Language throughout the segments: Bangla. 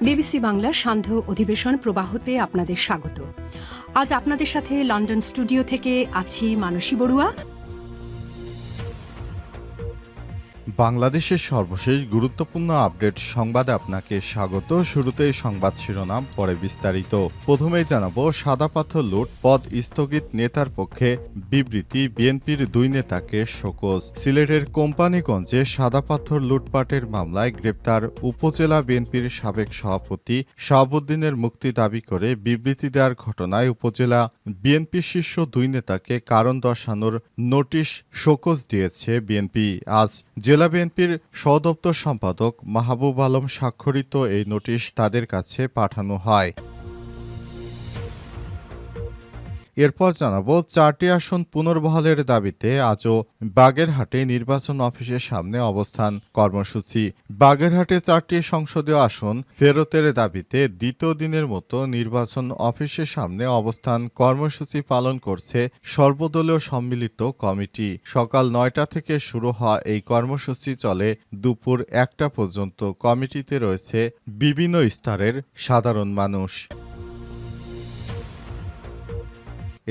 বিবিসি বাংলার সান্ধ্য অধিবেশন প্রবাহতে আপনাদের স্বাগত। আজ আপনাদের সাথে লন্ডন স্টুডিও থেকে আছি মানসী বড়ুয়া। বাংলাদেশের সর্বশেষ গুরুত্বপূর্ণ আপডেট সংবাদে আপনাকে স্বাগত। শুরুতেই সংবাদ শিরোনাম, পরে বিস্তারিত। প্রথমেই জানাবো, সাদা পাথর লুট, পদ স্থগিত নেতার পক্ষে বিবৃতি, বিএনপির দুই নেতাকে শোকজ। সিলেটের কোম্পানিগঞ্জে সাদা পাথর লুটপাটের মামলায় গ্রেপ্তার উপজেলা বিএনপির সাবেক সভাপতি শাহাবুদ্দিনের মুক্তি দাবি করে বিবৃতি দেওয়ার ঘটনায় উপজেলা বিএনপি শীর্ষ দুই নেতাকে কারণ দর্শানোর নোটিশ শোকজ দিয়েছে বিএনপি। আজ জেলা বিএনপির সহদপ্তর সম্পাদক মাহবুব আলম স্বাক্ষরিত এই নোটিশ তাদের কাছে পাঠানো হয়। এরপর জানাবো, 4টি আসন পুনর্বহালের দাবিতে আজও বাগেরহাটে নির্বাচন অফিসের সামনে অবস্থান কর্মসূচি। বাগেরহাটে 4টি সংসদীয় আসন ফেরতের দাবিতে দ্বিতীয় দিনের মতো নির্বাচন অফিসের সামনে অবস্থান কর্মসূচি পালন করছে সর্বদলীয় সম্মিলিত কমিটি। সকাল 9টা থেকে শুরু হওয়া এই কর্মসূচি চলে দুপুর 1টা পর্যন্ত। কমিটিতে রয়েছে বিভিন্ন স্তরের সাধারণ মানুষ।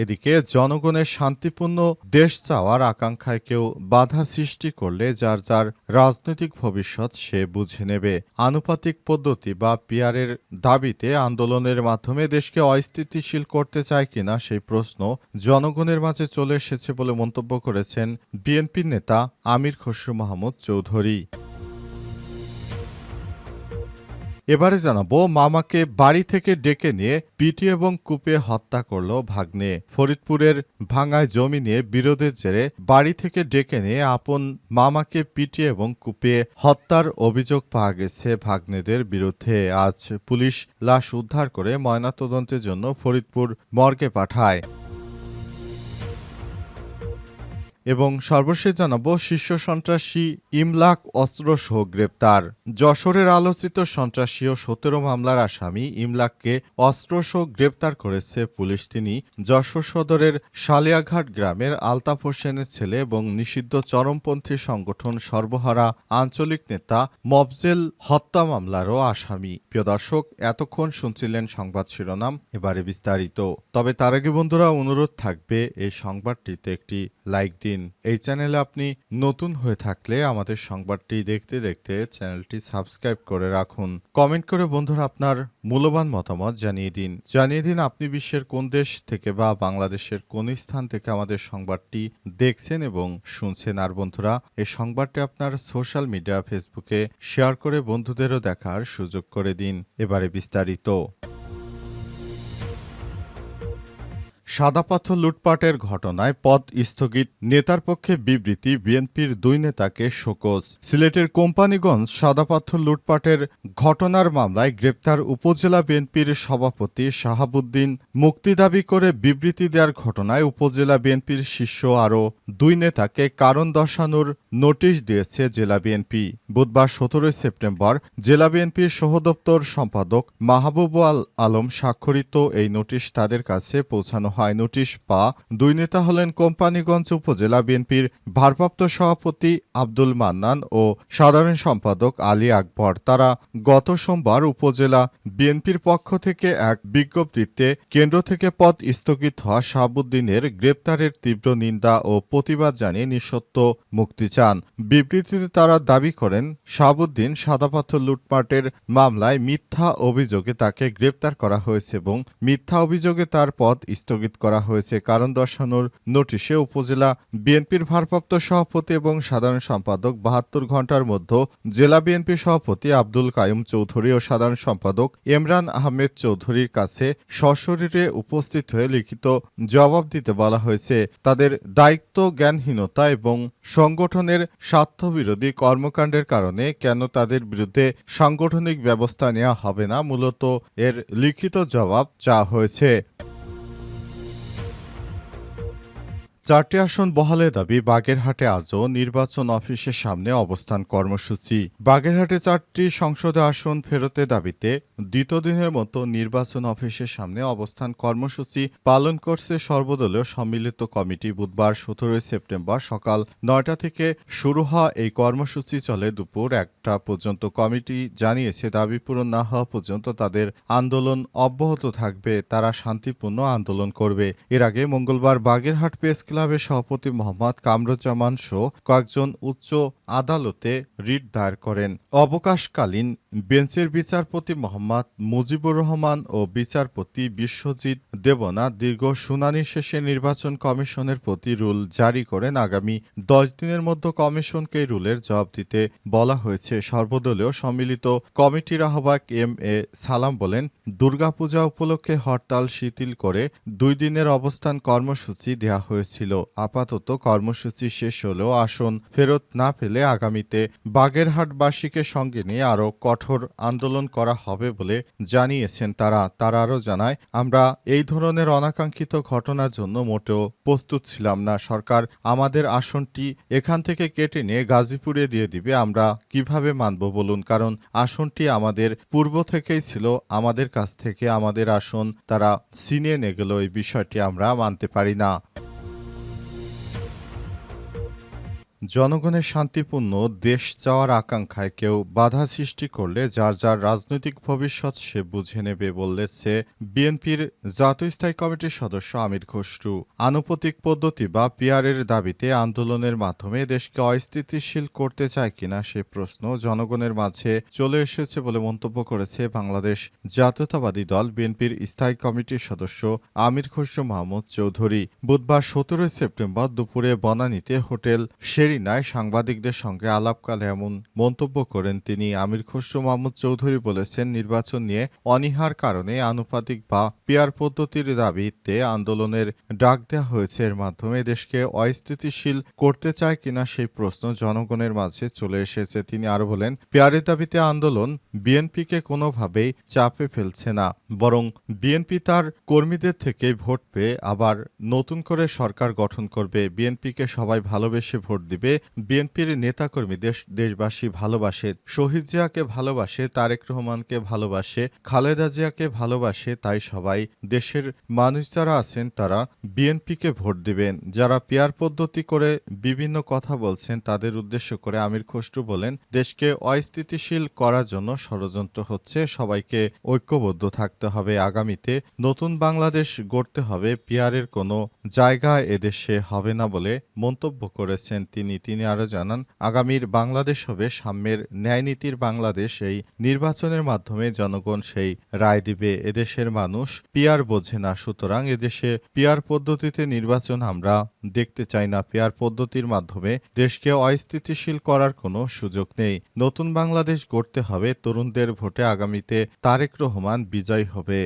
এদিকে জনগণের শান্তিপূর্ণ দেশ চাওয়ার আকাঙ্ক্ষায় কেউ বাধা সৃষ্টি করলে যার যার রাজনৈতিক ভবিষ্যৎ সে বুঝে নেবে। আনুপাতিক পদ্ধতি বা পিয়ারের দাবিতে আন্দোলনের মাধ্যমে দেশকে অস্থিতিশীল করতে চায় কিনা সেই প্রশ্ন জনগণের মাঝে চলে এসেছে বলে মন্তব্য করেছেন বিএনপির নেতা আমির খসরু মাহমুদ চৌধুরী। এবারে জানাবো, মামাকে বাড়ি থেকে ডেকে নিয়ে পিটিয়ে এবং কুপিয়ে হত্যা করল ভাগ্নে। ফরিদপুরের ভাঙায় জমি নিয়ে বিরোধের জেরে বাড়ি থেকে ডেকে নিয়ে আপন মামাকে পিটিয়ে এবং কুপিয়ে হত্যার অভিযোগ পাওয়া গেছে ভাগ্নেদের বিরুদ্ধে। আজ পুলিশ লাশ উদ্ধার করে ময়নাতদন্তের জন্য ফরিদপুর মর্গে পাঠায়। এবং সর্বশেষ জানাবো, শীর্ষ সন্ত্রাসী ইমলাক অস্ত্রসহ গ্রেপ্তার। যশোরের আলোচিত সন্ত্রাসী ও 17 মামলার আসামি ইমলাককে অস্ত্রসহ গ্রেপ্তার করেছে পুলিশ। তিনি যশোর সদরের সালিয়াঘাট গ্রামের আলতাফ হোসেনের ছেলে এবং নিষিদ্ধ চরমপন্থী সংগঠন সর্বহারা আঞ্চলিক নেতা মফজেল হত্যা মামলারও আসামি। প্রিয় দর্শক, এতক্ষণ শুনছিলেন সংবাদ শিরোনাম, এবারে বিস্তারিত। তবে তার আগে বন্ধুরা, অনুরোধ থাকবে এই সংবাদটিতে একটি লাইক দিন। এই চ্যানেলে আপনি নতুন হয়ে থাকলে আমাদের সংবাদটি দেখতে দেখতে চ্যানেলটি সাবস্ক্রাইব করে রাখুন। কমেন্ট করে বন্ধুরা আপনার মূল্যবান মতামত জানিয়ে দিন আপনি বিশ্বের কোন দেশ থেকে বা বাংলাদেশের কোন স্থান থেকে আমাদের সংবাদটি দেখছেন এবং শুনছেন। আর বন্ধুরা, এই সংবাদটি আপনার সোশ্যাল মিডিয়া ফেসবুকে শেয়ার করে বন্ধুদেরও দেখার সুযোগ করে দিন। এবারে বিস্তারিত। সাদা পাথর লুটপাটের ঘটনায় পদ স্থগিত নেতার পক্ষে বিবৃতি, বিএনপির দুই নেতাকে শোকজ। সিলেটের কোম্পানিগঞ্জ সাদা পাথর লুটপাটের ঘটনার মামলায় গ্রেপ্তার উপজেলা বিএনপির সভাপতি শাহাবুদ্দিন মুক্তি দাবি করে বিবৃতি দেওয়ার ঘটনায় উপজেলা বিএনপির শীর্ষ আরও দুই নেতাকে কারণ দর্শানোর নোটিশ দিয়েছে জেলা বিএনপি। বুধবার 17 সেপ্টেম্বর জেলা বিএনপির সহদপ্তর সম্পাদক মাহবুব আলম স্বাক্ষরিত এই নোটিশ তাদের কাছে পৌঁছানো হয়। নোটিশ পাওয়া দুই নেতা হলেন কোম্পানিগঞ্জ উপজেলা বিএনপির ভারপ্রাপ্ত সভাপতি আব্দুল মান্নান ও সাধারণ সম্পাদক আলী আকবর। তারা গত সোমবার উপজেলা বিএনপির পক্ষ থেকে এক বিজ্ঞপ্তিতে কেন্দ্র থেকে পদ স্থগিত হওয়া শাহাবুদ্দিনের গ্রেপ্তারের তীব্র নিন্দা ও প্রতিবাদ জানিয়ে নিঃশর্ত মুক্তি চান। বিবৃতিতে তারা দাবি করেন, শাহাবুদ্দিন সাদা পাথর লুটপাটের মামলায় মিথ্যা অভিযোগে তাকে গ্রেপ্তার করা হয়েছে এবং মিথ্যা অভিযোগে তার পদ স্থগিত করা হয়েছে। কারণ দর্শানোর নোটিশে উপজেলা বিএনপির ভারপ্রাপ্ত সভাপতি এবং সাধারণ সম্পাদক 72 ঘণ্টার মধ্যে জেলা বিএনপি সভাপতি আব্দুল কাইয়ুম চৌধুরী ও সাধারণ সম্পাদক ইমরান আহমেদ চৌধুরীর কাছে সশরীরে উপস্থিত হয়ে লিখিত জবাব দিতে বলা হয়েছে। তাদের দায়িত্ব জ্ঞানহীনতা এবং সংগঠনের স্বার্থবিরোধী কর্মকাণ্ডের কারণে কেন তাদের বিরুদ্ধে সাংগঠনিক ব্যবস্থা নেওয়া হবে না, মূলত এর লিখিত জবাব চাওয়া হয়েছে। 4টি আসন বহালের দাবি বাগেরহাটে আজও নির্বাচন অফিসের সামনে অবস্থান কর্মসূচি। বাগেরহাটে 4টি সংসদে আসন ফেরতের দাবিতে দ্বিতীয় দিনের মতো নির্বাচন অফিসের সামনে অবস্থান কর্মসূচি পালন করছে সর্বদলীয় সম্মিলিত কমিটি। বুধবার 17 সেপ্টেম্বর সকাল 9টা থেকে শুরু হওয়া এই কর্মসূচি চলে দুপুর 1টা পর্যন্ত। কমিটি জানিয়েছে দাবি পূরণ না হওয়া পর্যন্ত তাদের আন্দোলন অব্যাহত থাকবে, তারা শান্তিপূর্ণ আন্দোলন করবে। এর আগে মঙ্গলবার বাগেরহাট প্রেস ক্লাবের সভাপতি মোহাম্মদ কামরুজ্জামান সহ কয়েকজন উচ্চ আদালতে রিট দায়ের করেন। অবকাশকালীন বেঞ্চের বিচারপতি মোহাম্মদ মুজিবুর রহমান ও বিচারপতি বিশ্বজিৎ দেবনাথ দীর্ঘ শুনানি শেষে নির্বাচন কমিশনের প্রতি রুল জারি করেন। আগামী 10 দিনের মধ্যে কমিশনকে এই রুলের জবাব দিতে বলা হয়েছে। সর্বদলীয় সম্মিলিত কমিটির আহ্বায়ক এম এ সালাম বলেন, দুর্গাপূজা উপলক্ষে হরতাল শিথিল করে 2 দিনের অবস্থান কর্মসূচি দেওয়া হয়েছিল। আপাতত কর্মসূচি শেষ হলেও আসন ফেরত না পেলে আগামীতে বাগেরহাটবাসীকে সঙ্গে নিয়ে আরও কঠোর আন্দোলন করা হবে বলে জানিয়েছেন তারা। তারা আরও জানায়, আমরা এই ধরনের অনাকাঙ্ক্ষিত ঘটনার জন্য মোটেও প্রস্তুত ছিলাম না। সরকার আমাদের আসনটি এখান থেকে কেটে নিয়ে গাজীপুরে দিয়ে দিবে, আমরা কিভাবে মানব বলুন? কারণ আসনটি আমাদের পূর্ব থেকেই ছিল, আমাদের কাছ থেকে আমাদের আসন তারা ছিনিয়ে নিয়ে গেল, এই বিষয়টি আমরা মানতে পারি না। জনগণের শান্তিপূর্ণ দেশ চাওয়ার আকাঙ্ক্ষায় কেউ বাধা সৃষ্টি করলে যার যার রাজনৈতিক ভবিষ্যৎ সে বুঝে নেবে বলেছে বিএনপির জাতীয় স্থায়ী কমিটির সদস্য আমির খসরু। আনুপাতিক পদ্ধতি বা পিআরের দাবিতে আন্দোলনের মাধ্যমে দেশকে অস্থিতিশীল করতে চায় কিনা সে প্রশ্ন জনগণের মাঝে চলে এসেছে বলে মন্তব্য করেছে বাংলাদেশ জাতীয়তাবাদী দল বিএনপির স্থায়ী কমিটির সদস্য আমির খসরু মাহমুদ চৌধুরী। বুধবার 17 সেপ্টেম্বর দুপুরে বনানীতে হোটেল সেরিনায় সাংবাদিকদের সঙ্গে আলাপকালে এমন মন্তব্য করেন তিনি। আমির খসরু মাহমুদ চৌধুরী বলেছেন, নির্বাচন নিয়ে অনীহার কারণে আনুপাতিক বা পিআর পদ্ধতির দাবিতে আন্দোলনের ডাক দেওয়া হয়েছে। এর মাধ্যমে দেশকে অস্থিতিশীল করতে চায় কিনা সেই প্রশ্ন জনগণের মাঝে চলে এসেছে। তিনি আরো বলেন, পিআরের দাবিতে আন্দোলন বিএনপিকে কোনোভাবেই চাপে ফেলছে না, বরং বিএনপি তার কর্মীদের থেকে ভোট পেয়ে আবার নতুন করে সরকার গঠন করবে। বিএনপিকে সবাই ভালোবেসে ভোট দিবে। বিএনপির নেতাকর্মী দেশবাসী ভালোবাসে, শহীদ জিয়াকে ভালোবাসে, তারেক রহমানকে ভালোবাসে, খালেদা জিয়াকে ভালোবাসে। তাই সবাই দেশের মানুষ যারা আছেন তারা বিএনপিকে ভোট দিবেন। যারা পিআর পদ্ধতি করে বিভিন্ন কথা বলছেন তাদের উদ্দেশ্য করে আমির খসরু বলেন, দেশকে অস্থিতিশীল করার জন্য ষড়যন্ত্র হচ্ছে, সবাইকে ঐক্যবদ্ধ থাকতে হবে। আগামীতে নতুন বাংলাদেশ গড়তে হবে, পিআরের কোনো জায়গা এদেশে হবে না বলে মন্তব্য করেছেন তিনি আরো জানান, আগামীর বাংলাদেশ হবে সাম্যের ন্যায়নীতির বাংলাদেশ। এই নির্বাচনের মাধ্যমে জনগণ সেই রায় দিবে। এদেশের মানুষ পিআর বোঝে না, সুতরাং এদেশে পিআর পদ্ধতিতে নির্বাচন আমরা দেখতে চাই না। পিআর পদ্ধতির মাধ্যমে দেশকে অস্থিতিশীল করার কোনো সুযোগ নেই। নতুন বাংলাদেশ গড়তে হবে, তরুণদের ভোটে আগামীতে তারেক রহমান বিজয়ী হবে।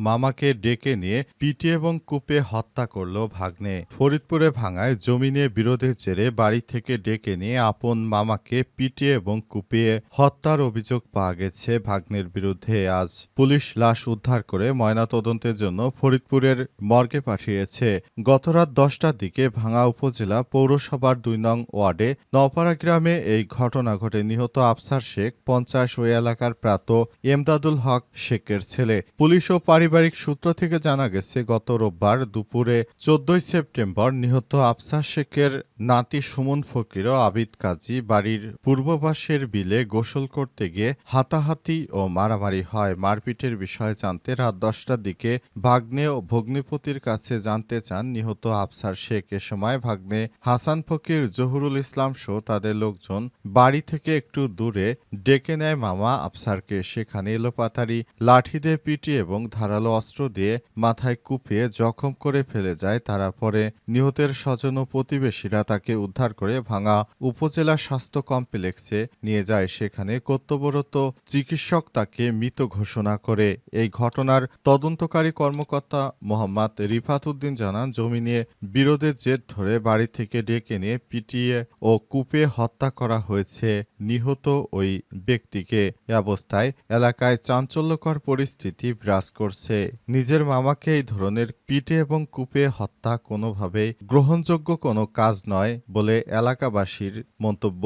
মামাকে ডেকে নিয়ে পিটিয়ে এবং কুপে হত্যা করল ভাগ্নে। ফরিদপুরে ভাঙায় জমি নিয়ে বিরোধের জেরে বাড়ি থেকে ডেকে নিয়ে আপন মামাকে পিটিয়ে এবং কুপিয়ে হত্যার অভিযোগ পাওয়া গেছে ভাগ্নের বিরুদ্ধে। আজ পুলিশ লাশ উদ্ধার করে ময়নাতদন্তের জন্য ফরিদপুরের মর্গে পাঠিয়েছে। গতরাত 10টার দিকে ভাঙা উপজেলা পৌরসভার 2 নং ওয়ার্ডে নওপাড়া গ্রামে এই ঘটনা ঘটে। নিহত আফসার শেখ 50 ওই এলাকার প্রাত এমদাদুল হক শেখের ছেলে। পুলিশ ও পারিবারিক সূত্র থেকে জানা গেছে, গত রোববার দুপুরে 14 সেপ্টেম্বর নিহত আফসার শেখের নাতি সুমন ফকির ও আবিদ কাজী বাড়ির পূর্ব পাশের বিলে গোসল করতে গিয়ে হাতাহাতি ও মারামারি হয়। মারপিটের বিষয়ে জানতে রাত 10টার দিকে ভাগ্নে ও ভগ্নিপতির কাছে জানতে চান নিহত আফসার শেখ। এ সময় ভাগ্নে হাসান ফকির, জহুরুল ইসলাম সহ তাদের লোকজন বাড়ি থেকে একটু দূরে ডেকে নেয় মামা আফসারকে। সেখানে এলোপাতাড়ি লাঠি দিয়ে পিটিয়ে এবং ধারালো অস্ত্র দিয়ে মাথায় কুপিয়ে জখম করে ফেলে যায় তারা। পরে নিহতের স্বজন ও প্রতিবেশীরা তাকে উদ্ধার করে ভাঙা উপজেলা স্বাস্থ্য কমপ্লেক্সে নিয়ে যায়। সেখানে কর্তব্যরত চিকিৎসক তাকে মৃত ঘোষণা করে। এই ঘটনার তদন্তকারী কর্মকর্তা মোহাম্মদ রিফাত উদ্দিন জানান, জমি নিয়ে বিরোধের জের ধরে বাড়ি থেকে ডেকে নিয়ে পিটিয়ে ও কুপে হত্যা করা হয়েছে নিহত ওই ব্যক্তিকে। এ অবস্থায় এলাকায় চাঞ্চল্যকর পরিস্থিতি বিরাজ করছে। করছে। নিজের মামাকে এই ধরনের পিটে এবং কুপে হত্যা কোনোভাবেই গ্রহণযোগ্য কোনো কাজ নয় বলে এলাকাবাসীর মন্তব্য।